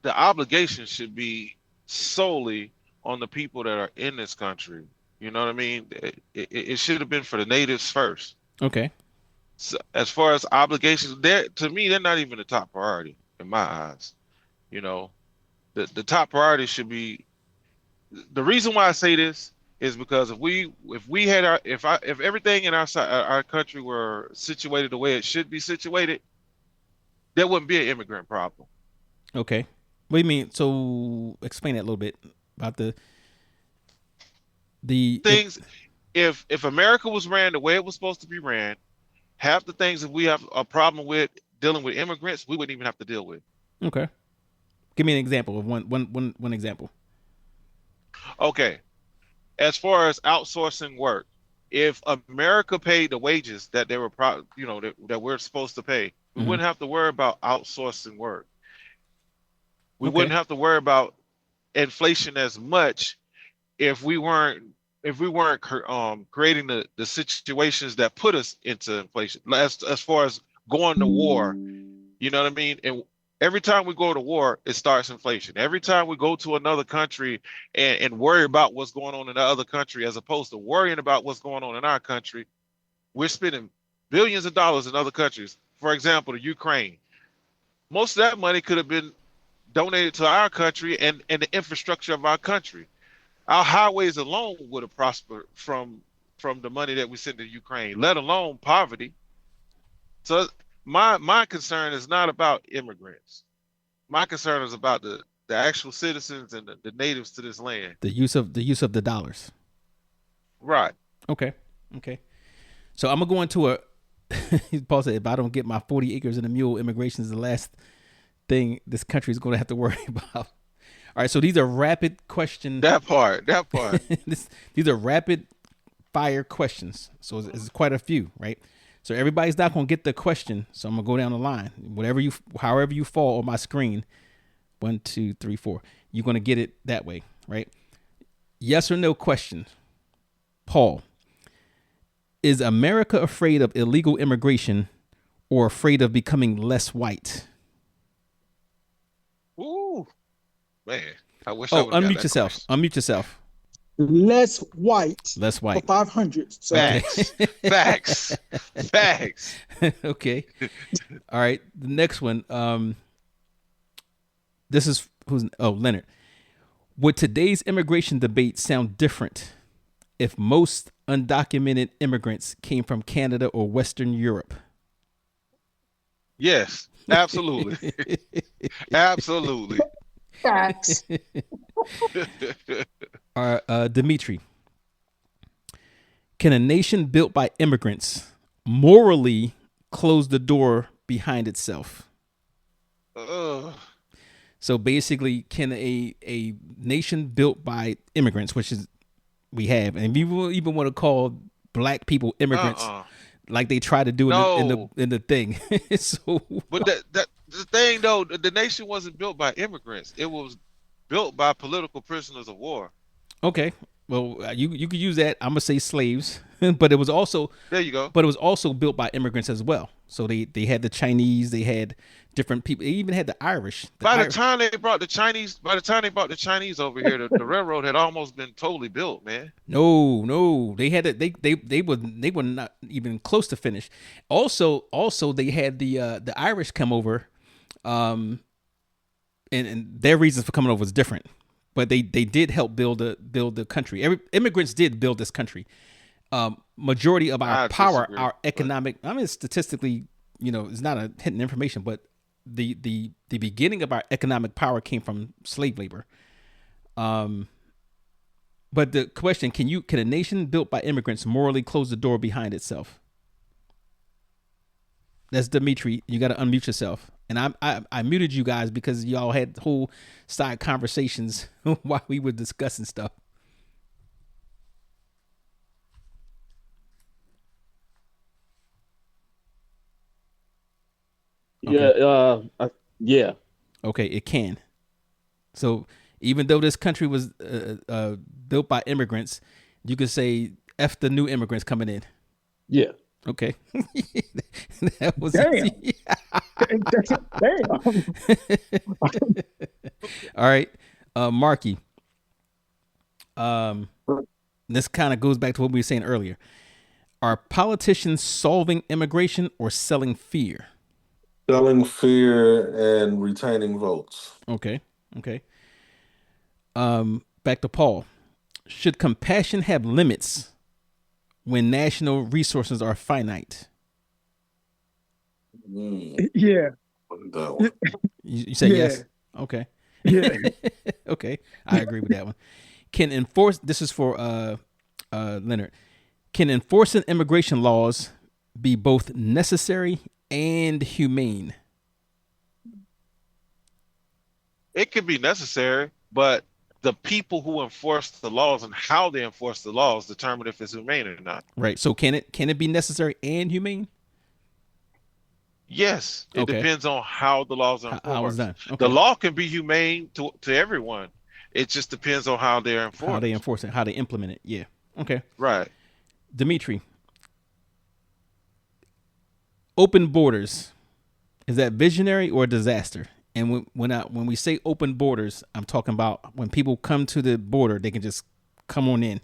the obligation should be solely on the people that are in this country. You know what I mean? It should have been for the natives first. Okay. So as far as obligations, to me, they're not even the top priority in my eyes. The top priority should be. The reason why I say this is because if everything in our country were situated the way it should be situated, there wouldn't be an immigrant problem. Okay. What do you mean? So explain that a little bit about the things. If America was ran the way it was supposed to be ran, half the things that we have a problem with dealing with immigrants, we wouldn't even have to deal with. Okay. Give me an example of one example. Okay. As far as outsourcing work, if America paid the wages that they were that we're supposed to pay, we wouldn't have to worry about outsourcing work. We wouldn't have to worry about inflation as much if we weren't creating the situations that put us into inflation. As far as going to war, you know what I mean? And every time we go to war, it starts inflation. Every time we go to another country and worry about what's going on in the other country, as opposed to worrying about what's going on in our country, we're spending billions of dollars in other countries. For example, the Ukraine. Most of that money could have been donated to our country and the infrastructure of our country. Our highways alone would have prospered from the money that we sent to Ukraine, let alone poverty. So my concern is not about immigrants. My concern is about the actual citizens and the natives to this land. The use of the dollars. Right. Okay. So I'm gonna go into Paul said, if I don't get my 40 acres and a mule, immigration is the last thing this country is going to have to worry about. All right, so these are rapid questions. That part. These are rapid fire questions. So it's quite a few, right? So everybody's not going to get the question. So I'm going to go down the line. However you fall on my screen, 1, 2, 3, 4, you're going to get it that way, right? Yes or no question. Paul, is America afraid of illegal immigration or afraid of becoming less white? Ooh, man. I wish unmute yourself. Question. Unmute yourself. Less white. Less white. For 500. So. Facts. Okay. All right. The next one. This is who's Leonard. Would today's immigration debate sound different if most undocumented immigrants came from Canada or Western Europe? Yes, absolutely. Absolutely. Facts. Dimitri, can a nation built by immigrants morally close the door behind itself? So basically, can a nation built by immigrants, which is we have, and people even want to call black people immigrants, like they try to do in the thing. So, but the thing though, the nation wasn't built by immigrants. It was built by political prisoners of war. Okay, well, you could use that. I'm gonna say slaves, but it was also there. You go. But it was also built by immigrants as well. So they had the Chinese, they had different people. They even had the Irish. By the time they brought the Chinese over here, the railroad had almost been totally built, man. No, they had it. They were not even close to finish. Also, they had the Irish come over, and their reasons for coming over was different. But they did help build the country. Immigrants did build this country. Majority of our power, our economic. I mean, statistically, it's not a hidden information, but the beginning of our economic power came from slave labor. But the question: can a nation built by immigrants morally close the door behind itself? That's Dimitri. You got to unmute yourself. And I muted you guys because y'all had whole side conversations while we were discussing stuff. Okay. Yeah. Okay, it can. So even though this country was built by immigrants, you could say F the new immigrants coming in. Yeah. Okay. That was damn. Damn. All right, Marky. This kind of goes back to what we were saying earlier. Are politicians solving immigration or selling fear? Selling fear and retaining votes. Okay. Back to Paul. Should compassion have limits when national resources are finite? Yeah. You say yes? Okay. Yeah. Okay. I agree with that one. This is for Leonard. Can enforcing immigration laws be both necessary and humane? It could be necessary, but the people who enforce the laws and how they enforce the laws determine if it's humane or not. Right. So can it be necessary and humane? Yes. It depends on how the laws are enforced. How it's done. Okay. The law can be humane to everyone. It just depends on how they're enforced. How they enforce it, how they implement it. Yeah. Okay. Right. Dimitri. Open borders. Is that visionary or a disaster? And when we say open borders, I'm talking about when people come to the border, they can just come on in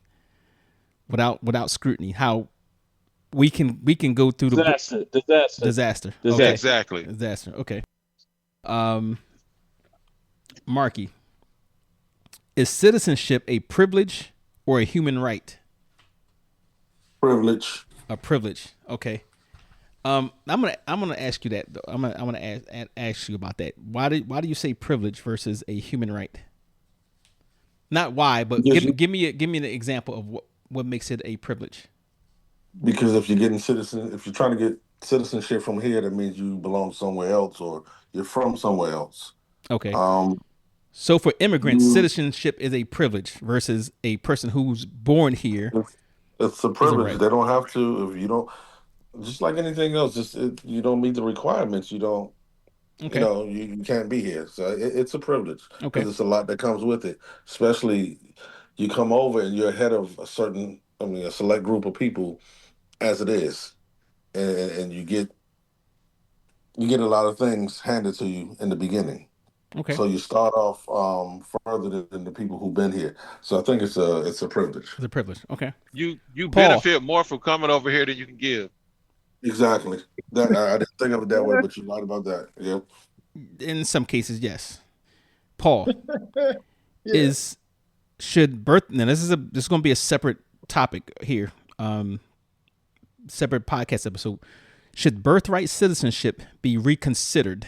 without scrutiny. How we can go through disaster. Okay. Exactly. Disaster. Okay. Marky, is citizenship a privilege or a human right? Privilege. A privilege. Okay. I'm gonna ask you that. I'm gonna ask you about that. Why do you say privilege versus a human right? Not why, but give me an example of what makes it a privilege. Because if you're trying to get citizenship from here, that means you belong somewhere else or you're from somewhere else. Okay. So for immigrants, citizenship is a privilege versus a person who's born here. It's a privilege. Right. They don't have to. If you don't. Just like anything else, you don't meet the requirements. You don't, you can't be here. So it's a privilege because it's a lot that comes with it. Especially you come over and you're ahead of a select group of people, as it is, and you get a lot of things handed to you in the beginning. Okay. So you start off further than the people who've been here. So I think it's a privilege. It's a privilege. Okay. You benefit more from coming over here than you can give. Exactly. I didn't think of it that way, but you're right about that. Yep. In some cases, yes. Paul, Yeah. is should birth now this is going to be a separate topic here, separate podcast episode. Should birthright citizenship be reconsidered?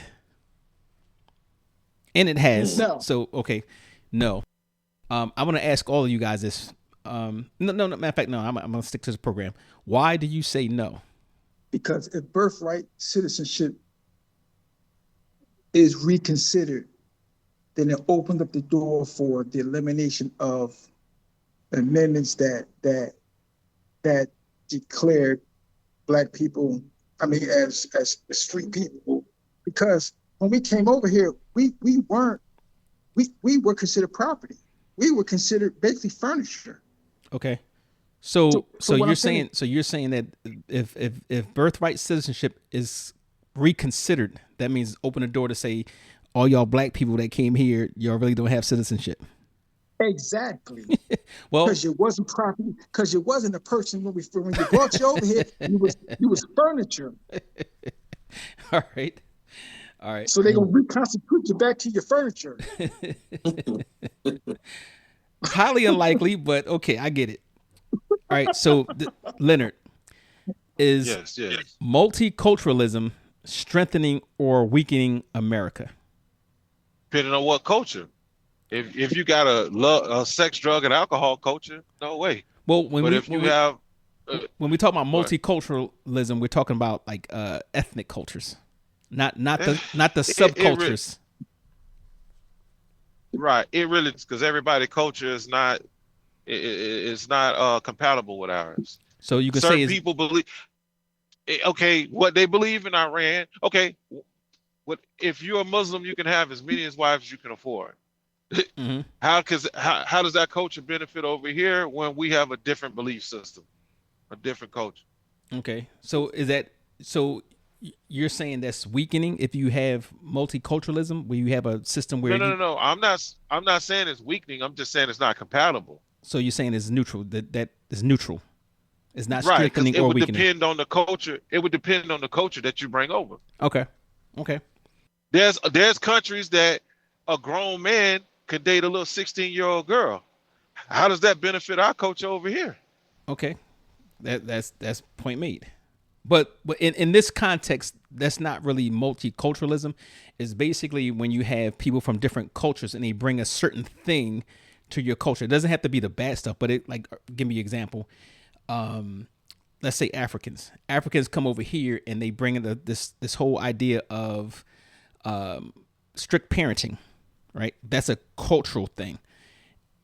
And it has. No. So okay, no. I want to ask all of you guys this. No. Matter of fact, no. I'm gonna stick to this program. Why do you say no? Because if birthright citizenship is reconsidered, then it opened up the door for the elimination of amendments that declared Black people, as street people. Because when we came over here, we were considered property. We were considered basically furniture. Okay. So you're saying that if birthright citizenship is reconsidered, that means open the door to say all y'all Black people that came here, y'all really don't have citizenship. Exactly. Well, because you wasn't property, because you wasn't a person when you brought you over here, you was furniture. All right. So they're gonna reconstitute you back to your furniture. Highly unlikely, but okay, I get it. All right. So Leonard, is multiculturalism strengthening or weakening America? Depending on what culture. If you got a sex, drug, and alcohol culture, no way. Well, when we talk about multiculturalism, we're talking about like ethnic cultures, not the subcultures. Right. It really is, because everybody's culture is not compatible with ours. So you can certain people believe. Okay, what they believe in Iran. Okay, if you're a Muslim, you can have as many as wives as you can afford. Mm-hmm. How does that culture benefit over here when we have a different belief system, a different culture? Okay, so you're saying that's weakening if you have multiculturalism, where you have a system where no. I'm not saying it's weakening. I'm just saying it's not compatible. So you're saying it's neutral. That is neutral. It's not strengthening or weakening. It would depend on the culture. It would depend on the culture that you bring over. Okay. There's countries that a grown man could date a little 16-year-old girl. How does that benefit our culture over here? Okay, that's point made. But in this context, that's not really multiculturalism. It's basically when you have people from different cultures and they bring a certain thing to your culture. It doesn't have to be the bad stuff, but give me an example. Let's say Africans come over here and they bring in this whole idea of strict parenting, right? That's a cultural thing.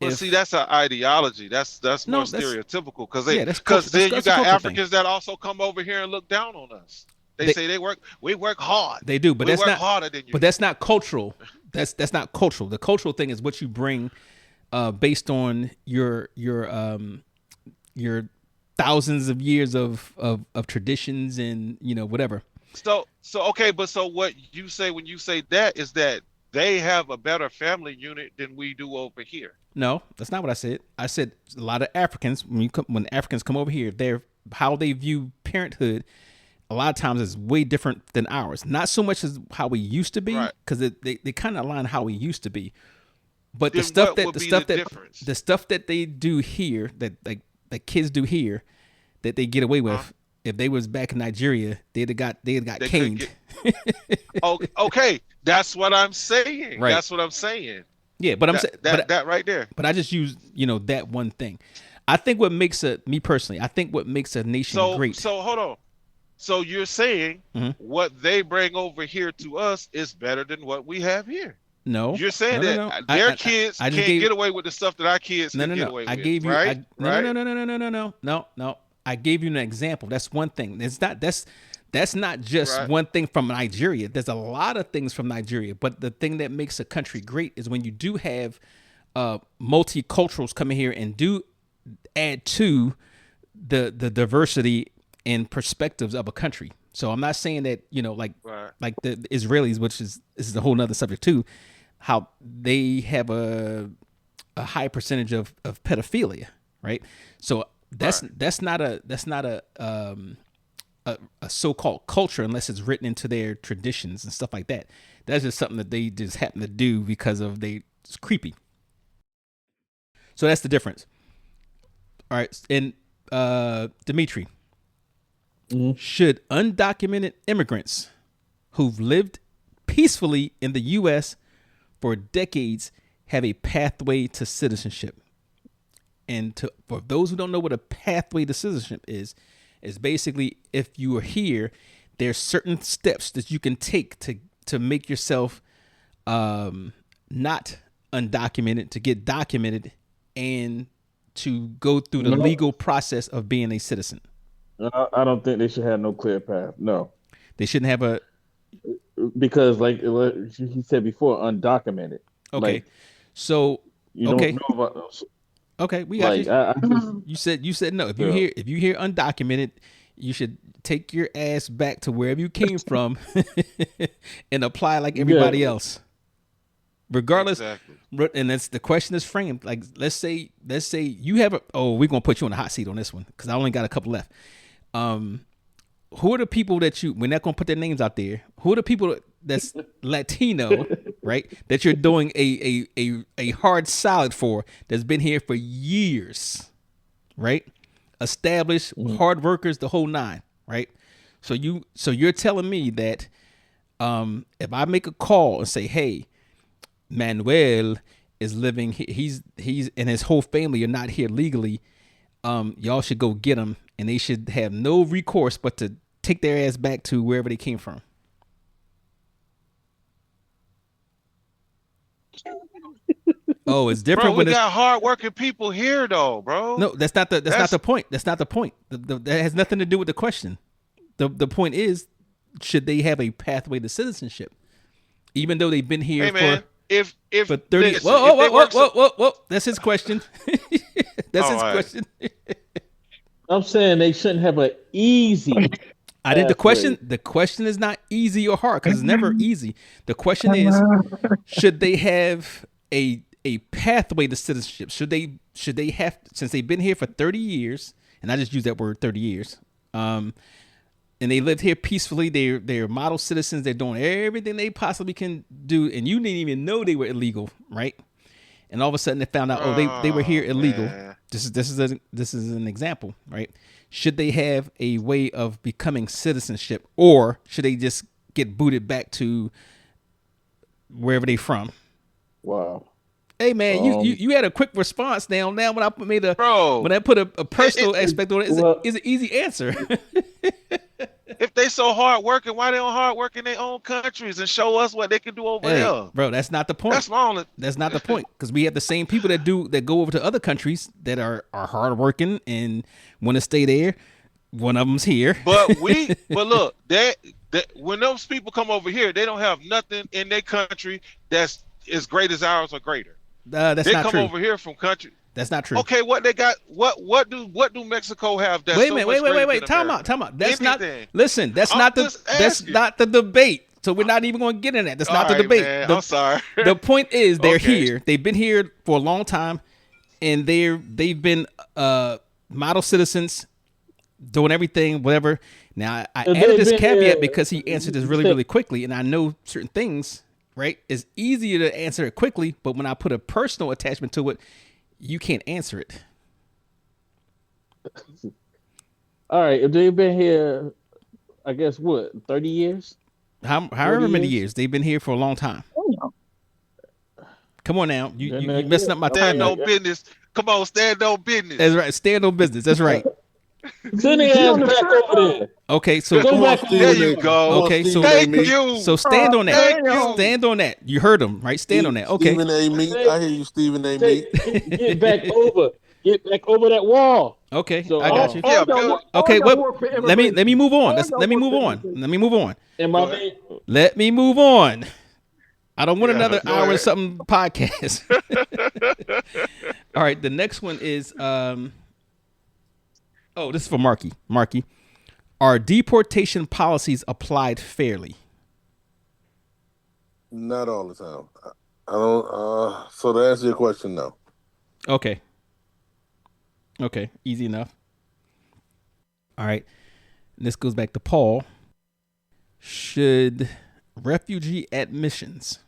Well, see, that's an ideology. That's more stereotypical, because then you got Africans that also come over here and look down on us. They say we work hard. They do, but that's not harder than you. But that's not cultural. That's not cultural. The cultural thing is what you bring based on your thousands of years of traditions and whatever. So okay, but so what you say when you say that is that they have a better family unit than we do over here. No, that's not what I said. I said a lot of Africans, when Africans come over here, how they view parenthood a lot of times is way different than ours. Not so much as how we used to be, because they kind of align how we used to be. But the stuff that they do here, that kids do here, that they get away with, if they was back in Nigeria, they'd got caned. Okay, that's what I'm saying. Right. That's what I'm saying. Yeah, but I'm saying that right there. But I just use that one thing. I think what makes a nation great. So hold on. So you're saying what they bring over here to us is better than what we have here? No. You're saying their kids can't get away with the stuff that our kids can get away with. No. I gave you an example. That's one thing. That's not just one thing from Nigeria. There's a lot of things from Nigeria, but the thing that makes a country great is when you do have multiculturals coming here and do add to the diversity and perspectives of a country. So I'm not saying that, like the Israelis, which is a whole nother subject too, how they have a high percentage of pedophilia, right? So that's not a a so-called culture unless it's written into their traditions and stuff like that. That's just something that they just happen to do because of it's creepy. So that's the difference. All right, and Dimitri, should undocumented immigrants who've lived peacefully in the U.S. for decades have a pathway to citizenship? And for those who don't know what a pathway to citizenship is basically, if you are here, there's certain steps that you can take to make yourself not undocumented, to get documented, and to go through the legal process of being a citizen. I don't think they should have no clear path. No, they shouldn't have because, like he said before, undocumented. Okay, like, so you don't know about those. Okay, we got you. You said no. If you hear undocumented, you should take your ass back to wherever you came from and apply like everybody else, regardless. Exactly. And that's the question is framed. Like, let's say you have we're gonna put you on the hot seat on this one because I only got a couple left. Who are the people that we're not gonna put their names out there? Who are the people that's Latino, right? That you're doing a hard salad for, that's been here for years, right? Established, hard workers, the whole nine, right? So you're telling me that if I make a call and say, hey, Manuel is living, he's and his whole family are not here legally, y'all should go get him, and they should have no recourse but to take their ass back to wherever they came from. Oh, it's different. Bro, we got hardworking people here, though, bro. No, that's not the point. That's not the point. That has nothing to do with the question. The point is, should they have a pathway to citizenship, even though they've been here for 30 years? Whoa! That's his question. That's his question. I'm saying they shouldn't have an easy. I think the question is not easy or hard, because it's never easy. The question is, should they have a pathway to citizenship? Should they have, since they've been here for 30 years, and I just use that word 30 years, and they lived here peacefully, they're model citizens, they're doing everything they possibly can do, and you didn't even know they were illegal, right? And all of a sudden they found out, they were here illegal. Man. This is an example, right? Should they have a way of becoming citizenship, or should they just get booted back to wherever they from? Wow. Hey man, you had a quick response now. Now when I put a personal aspect on it, it's an easy answer. If they so hard working, why they don't hard work in their own countries and show us what they can do over there? Bro, that's not the point. That's not the point, because we have the same people that go over to other countries that are hard working and want to stay there. One of them's here. But look, that when those people come over here, they don't have nothing in their country that's as great as ours or greater. That's not true. They come over here from country. That's not true. Okay, what they got? What do Mexico have? That's wait a minute. Wait. Time out. That's anything. Not. Listen. That's not the debate. So we're not even going to get in that. That's not the debate. I'm sorry. The point is, they're here. They've been here for a long time, and they've been model citizens, doing everything, whatever. Now I added this caveat because he answered this really, really quickly, and I know certain things. Right? It's easier to answer it quickly, but when I put a personal attachment to it, you can't answer it. All right. If they've been here, I guess, 30 years? However many years. They've been here for a long time. Come on now. You messing up my time. Stand on business. Come on, stand on business. That's right. Stand on business. That's right. Send the ass back over there. Okay, so there you go. Okay, so So stand on that. Stand on that. You heard him, right? Stand on that. Okay. Stephen A. Meek. I hear you, Stephen A. Meek. Get back over. Get back over that wall. Okay, so, I got you. Okay, let me move on. Let me move on. Let me move on. Let me move on. I don't want another hour or something podcast. All right, the next one is this is for Marky. Marky, are deportation policies applied fairly? Not all the time. I don't. So to answer your question, no. Okay, easy enough. All right. and this goes back to Paul, should refugee admissions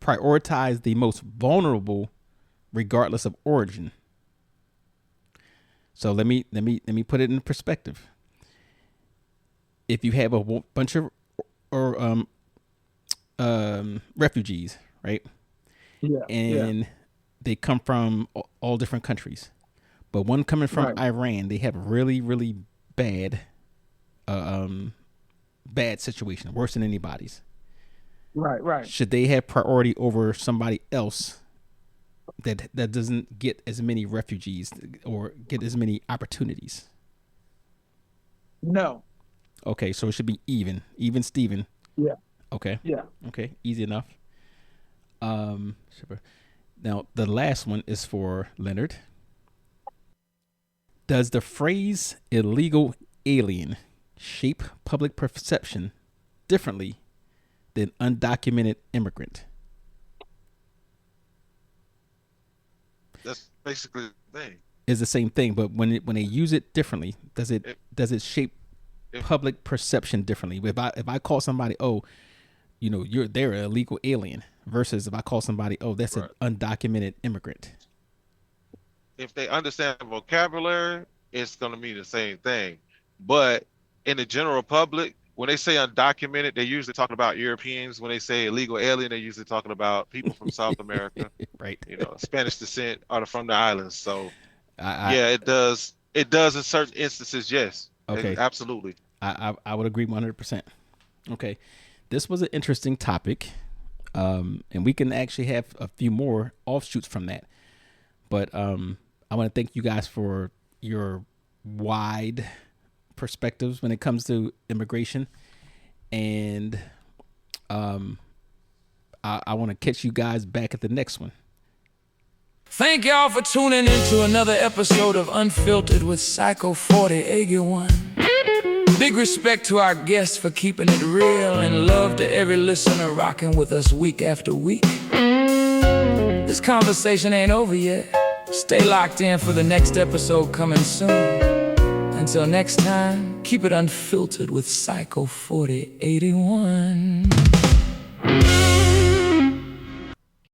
prioritize the most vulnerable regardless of origin? So let me put it in perspective. If you have a bunch of refugees, right? Yeah. And they come from all different countries, but one coming from Iran, they have really, really bad, bad situation, worse than anybody's. Right. Should they have priority over somebody else that doesn't get as many refugees or get as many opportunities? No. Okay, so it should be even Steven. Yeah. Okay. Yeah. Okay, easy enough. Now the last one is for Leonard. Does the phrase illegal alien shape public perception differently than undocumented immigrant? That's basically the thing. Is the same thing, but when they use it differently, does it shape public perception differently? If I call somebody, oh, they're an illegal alien, versus if I call somebody, oh, that's an undocumented immigrant. If they understand the vocabulary, it's going to mean the same thing. But in the general public, when they say undocumented, they're usually talking about Europeans. When they say illegal alien, they're usually talking about people from South America, right? Spanish descent or from the islands. So, it does. It does in certain instances, yes. Okay, absolutely. I would agree 100%. Okay, this was an interesting topic, and we can actually have a few more offshoots from that. But I want to thank you guys for your wide perspectives when it comes to immigration, and I want to catch you guys back at the next one. Thank y'all for tuning into another episode of Unfiltered with Psycho 4081. Big respect to our guests for keeping it real, and love to every listener rocking with us week after week. This conversation ain't over yet. Stay locked in for the next episode coming soon. Until next time, keep it unfiltered with Psycho 4081.